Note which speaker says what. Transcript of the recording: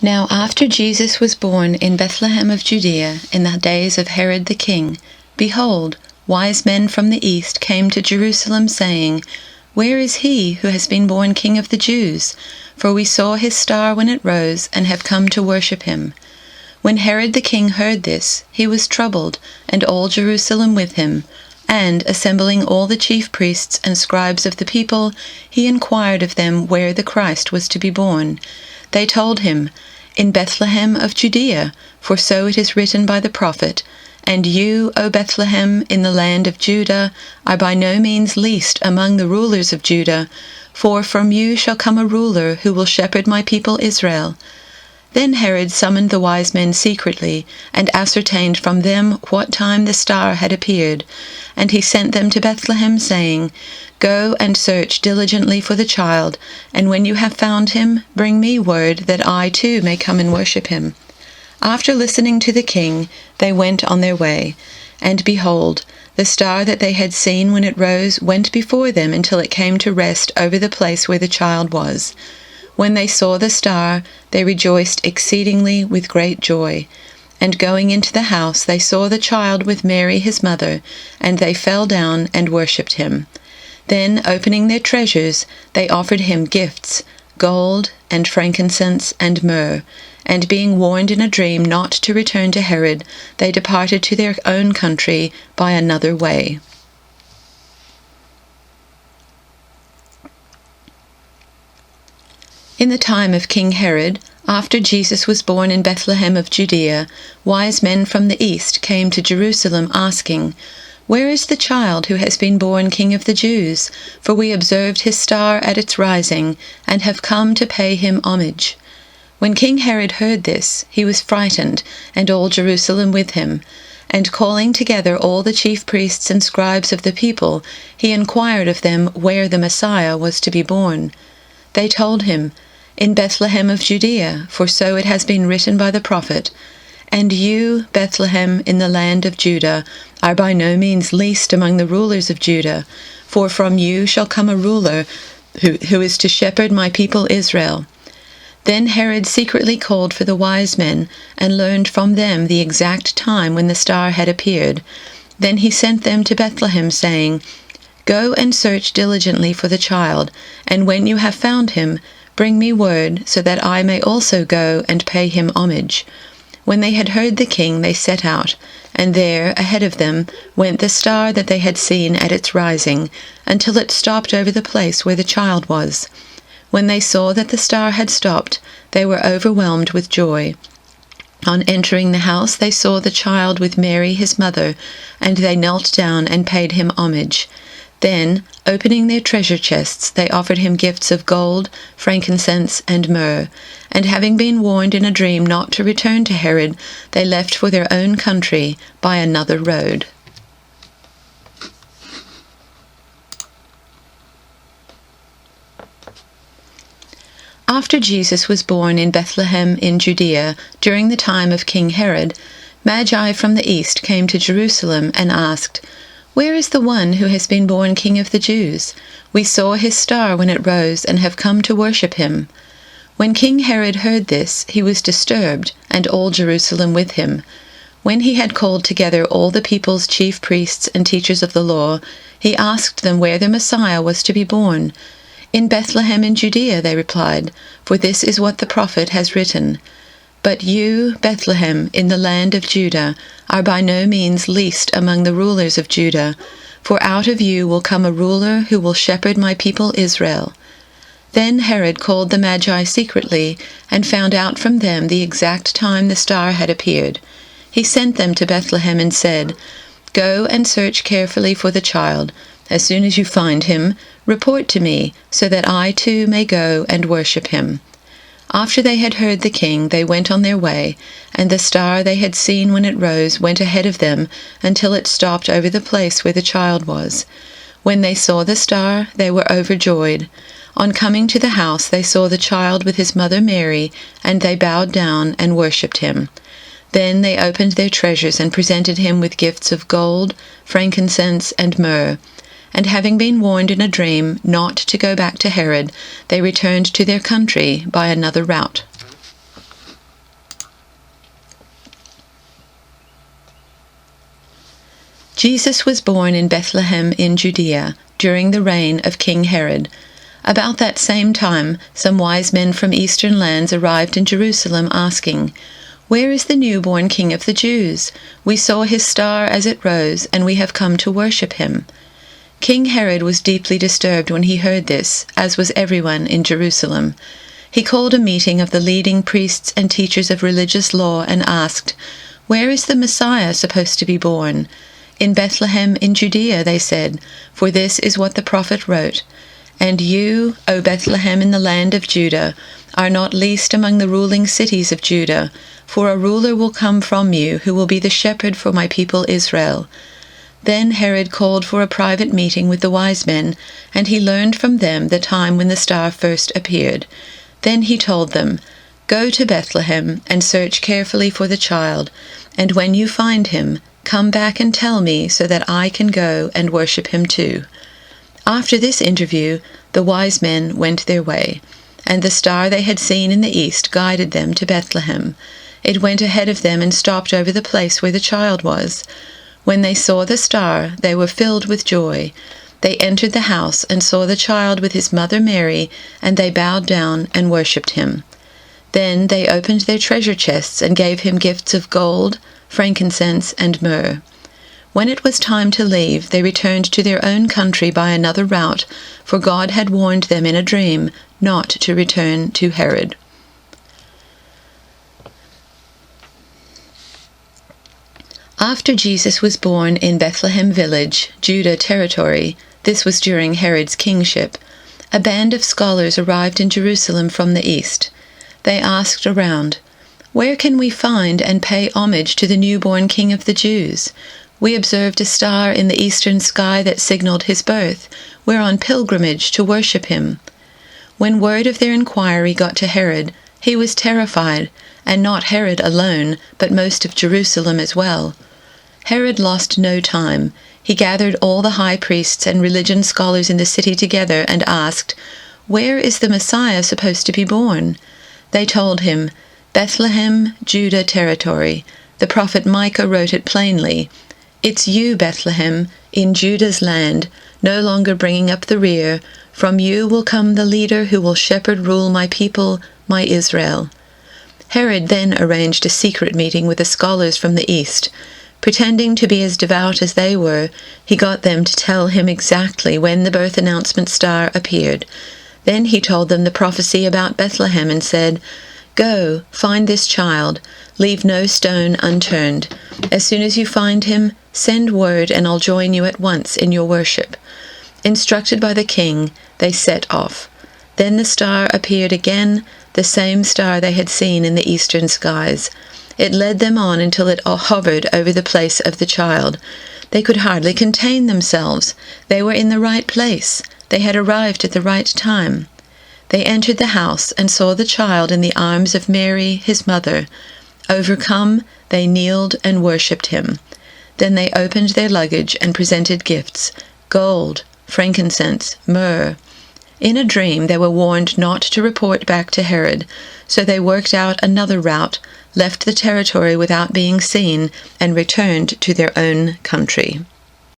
Speaker 1: Now after Jesus was born in Bethlehem of Judea in the days of Herod the king, behold, wise men from the east came to Jerusalem, saying, Where is he who has been born King of the Jews? For we saw his star when it rose, and have come to worship him. When Herod the king heard this, he was troubled, and all Jerusalem with him. And, assembling all the chief priests and scribes of the people, he inquired of them where the Christ was to be born. They told him, In Bethlehem of Judea, for so it is written by the prophet, And you, O Bethlehem, in the land of Judah, are by no means least among the rulers of Judah, for from you shall come a ruler who will shepherd my people Israel. Then Herod summoned the wise men secretly, and ascertained from them what time the star had appeared. And he sent them to Bethlehem, saying, Go and search diligently for the child, and when you have found him, bring me word, that I too may come and worship him. After listening to the king, they went on their way. And behold, the star that they had seen when it rose went before them until it came to rest over the place where the child was. When they saw the star, they rejoiced exceedingly with great joy. And going into the house, they saw the child with Mary his mother, and they fell down and worshipped him. Then, opening their treasures, they offered him gifts, gold, and frankincense, and myrrh. And being warned in a dream not to return to Herod, they departed to their own country by another way. In the time of King Herod, after Jesus was born in Bethlehem of Judea, wise men from the east came to Jerusalem, asking, Where is the child who has been born King of the Jews? For we observed his star at its rising, and have come to pay him homage. When King Herod heard this, he was frightened, and all Jerusalem with him. And calling together all the chief priests and scribes of the people, he inquired of them where the Messiah was to be born. They told him, In Bethlehem of Judea, for so it has been written by the prophet, And you, Bethlehem, in the land of Judah, are by no means least among the rulers of Judah, for from you shall come a ruler who is to shepherd my people Israel. Then Herod secretly called for the wise men, and learned from them the exact time when the star had appeared. Then he sent them to Bethlehem, saying, Go and search diligently for the child, and when you have found him, bring me word, so that I may also go and pay him homage. When they had heard the king, they set out, and there, ahead of them, went the star that they had seen at its rising, until it stopped over the place where the child was. When they saw that the star had stopped, they were overwhelmed with joy. On entering the house, they saw the child with Mary his mother, and they knelt down and paid him homage. Then, opening their treasure chests, they offered him gifts of gold, frankincense, and myrrh. And having been warned in a dream not to return to Herod, they left for their own country by another road. After Jesus was born in Bethlehem in Judea, during the time of King Herod, Magi from the east came to Jerusalem and asked, Where is the one who has been born King of the Jews? We saw his star when it rose, and have come to worship him. When King Herod heard this, he was disturbed, and all Jerusalem with him. When he had called together all the people's chief priests and teachers of the law, he asked them where the Messiah was to be born. In Bethlehem in Judea, they replied, for this is what the prophet has written. But you, Bethlehem, in the land of Judah, are by no means least among the rulers of Judah, for out of you will come a ruler who will shepherd my people Israel. Then Herod called the Magi secretly, and found out from them the exact time the star had appeared. He sent them to Bethlehem and said, Go and search carefully for the child. As soon as you find him, report to me, so that I too may go and worship him. After they had heard the king, they went on their way, and the star they had seen when it rose went ahead of them until it stopped over the place where the child was. When they saw the star, they were overjoyed. On coming to the house, they saw the child with his mother Mary, and they bowed down and worshipped him. Then they opened their treasures and presented him with gifts of gold, frankincense, and myrrh. And having been warned in a dream not to go back to Herod, they returned to their country by another route. Jesus was born in Bethlehem in Judea during the reign of King Herod. About that same time, some wise men from eastern lands arrived in Jerusalem asking, "Where is the newborn King of the Jews? We saw his star as it rose, and we have come to worship him." King Herod was deeply disturbed when he heard this, as was everyone in Jerusalem. He called a meeting of the leading priests and teachers of religious law and asked, "Where is the Messiah supposed to be born?" "In Bethlehem in Judea," they said, "for this is what the prophet wrote. And you, O Bethlehem in the land of Judah, are not least among the ruling cities of Judah, for a ruler will come from you who will be the shepherd for my people Israel." Then Herod called for a private meeting with the wise men, and he learned from them the time when the star first appeared. Then he told them, "Go to Bethlehem and search carefully for the child, and when you find him, come back and tell me so that I can go and worship him too." After this interview, the wise men went their way, and the star they had seen in the east guided them to Bethlehem. It went ahead of them and stopped over the place where the child was. When they saw the star, they were filled with joy. They entered the house and saw the child with his mother Mary, and they bowed down and worshipped him. Then they opened their treasure chests and gave him gifts of gold, frankincense, and myrrh. When it was time to leave, they returned to their own country by another route, for God had warned them in a dream not to return to Herod. After Jesus was born in Bethlehem village, Judah territory, this was during Herod's kingship, a band of scholars arrived in Jerusalem from the east. They asked around, "Where can we find and pay homage to the newborn King of the Jews? We observed a star in the eastern sky that signaled his birth. We're on pilgrimage to worship him." When word of their inquiry got to Herod, he was terrified, and not Herod alone, but most of Jerusalem as well. Herod lost no time. He gathered all the high priests and religion scholars in the city together and asked, "Where is the Messiah supposed to be born?" They told him, "Bethlehem, Judah territory. The prophet Micah wrote it plainly. It's you, Bethlehem, in Judah's land, no longer bringing up the rear. From you will come the leader who will shepherd rule my people, my Israel." Herod then arranged a secret meeting with the scholars from the east. Pretending to be as devout as they were, he got them to tell him exactly when the birth announcement star appeared. Then he told them the prophecy about Bethlehem and said, "Go, find this child. Leave no stone unturned. As soon as you find him, send word and I'll join you at once in your worship." Instructed by the king, they set off. Then the star appeared again, the same star they had seen in the eastern skies. It led them on until it hovered over the place of the child. They could hardly contain themselves. They were in the right place. They had arrived at the right time. They entered the house and saw the child in the arms of Mary, his mother. Overcome, they kneeled and worshipped him. Then they opened their luggage and presented gifts, gold, frankincense, myrrh. In a dream they were warned not to report back to Herod, so they worked out another route, left the territory without being seen, and returned to their own country.